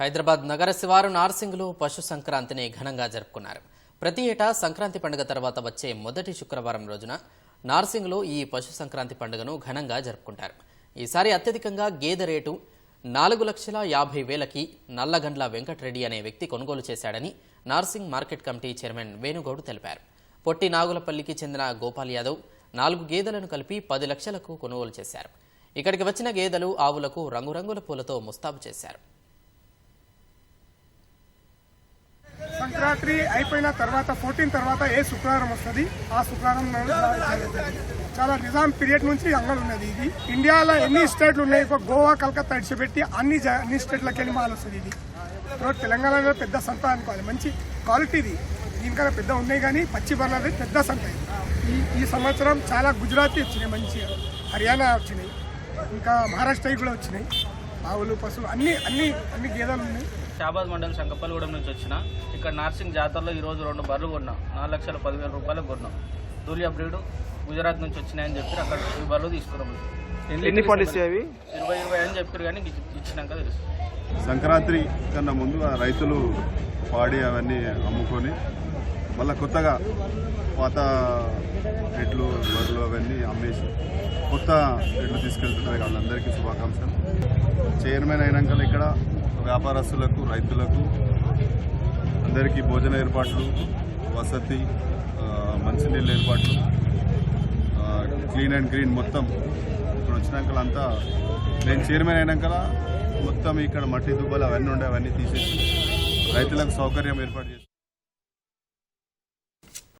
హైదరాబాద్ నగర శివారు నార్సింగ్లో పశు సంక్రాంతిని ఘనంగా జరుపుకున్నారు. ప్రతి ఏటా సంక్రాంతి పండుగ తర్వాత వచ్చే మొదటి శుక్రవారం రోజున నార్సింగ్లో ఈ పశు సంక్రాంతి పండుగను ఘనంగా జరుపుకుంటారు. ఈసారి అత్యధికంగా గేదె రేటు 4,50,000కి నల్లగండ్ల వెంకటరెడ్డి అనే వ్యక్తి కొనుగోలు చేశాడని Narsing market committee chairman Venu Goud తెలిపారు. పొట్టి నాగులపల్లికి చెందిన గోపాల్ యాదవ్ 4 గేదెలను కలిపి 10 లక్షలకు కొనుగోలు చేశారు. ఇక్కడికి వచ్చిన గేదెలు ఆవులకు రంగురంగుల పూలతో ముస్తాబు చేశారు. సంక్రాంతి అయిపోయిన తర్వాత 14 తర్వాత ఏ శుక్రవారం వస్తుంది, ఆ శుక్రవారం చాలా నిజాం పీరియడ్ నుంచి అంగడి ఉన్నది. ఇది ఇండియాలో ఎన్ని స్టేట్లు ఉన్నాయి, గోవా, కలకత్తా ఇడిచిపెట్టి అన్ని స్టేట్లకి వెళ్ళి మాల్ వస్తుంది. ఇది ఇప్పుడు తెలంగాణలో పెద్ద సంత అనుకోవాలి, మంచి క్వాలిటీది. దీనికన్నా పెద్ద ఉన్నాయి కానీ పచ్చి బర్రెలది పెద్ద సంత. ఈ సంవత్సరం చాలా గుజరాతీ వచ్చినాయి, మంచిగా హర్యానా వచ్చినాయి, ఇంకా మహారాష్ట్ర కూడా వచ్చినాయి. ఆవులు, పశువులు అన్ని గేదెలు ఉన్నాయి. షాబాద్ మండలం శంకపల్లిగూడెం నుంచి వచ్చిన ఇక్కడ నార్సింగ్ జాతరలో ఈరోజు 2 బర్రెలు కొన్నాం. 4,10,000 కొన్నాం. దూలియా బ్రీడ్ గుజరాత్ నుంచి వచ్చినాయని చెప్పి అక్కడ ఈ బర్రెలు తీసుకున్నాం. ఎన్ని పాలిస్తాయి అవి? 20 అని చెప్పారు కానీ ఇచ్చినాక తెలుసు. సంక్రాంతి కన్నా ముందు రైతులు పాడి అవన్నీ అమ్ముకొని మళ్ళీ కొత్తగా పాత ఎడ్లు, బర్రెలు అవన్నీ అమ్మేసి కొత్త ఎడ్లు తీసుకెళ్తున్నారు. వాళ్ళందరికీ శుభాకాంక్షలు. చైర్మన్ అయినాక ఇక్కడ వ్యాపారస్తులకు, రైతులకు అందరికీ భోజన ఏర్పాట్లు, వసతి, మంచినీళ్ళ ఏర్పాట్లు, క్లీన్ అండ్ గ్రీన్ మొత్తం ఇప్పుడు వచ్చినాక అంతా నేను చైర్మన్ అయినాక మొత్తం ఇక్కడ మట్టి దుబ్బలు అవన్నీ ఉండే అవన్నీ తీసేసి రైతులకు సౌకర్యం ఏర్పాటు చేసి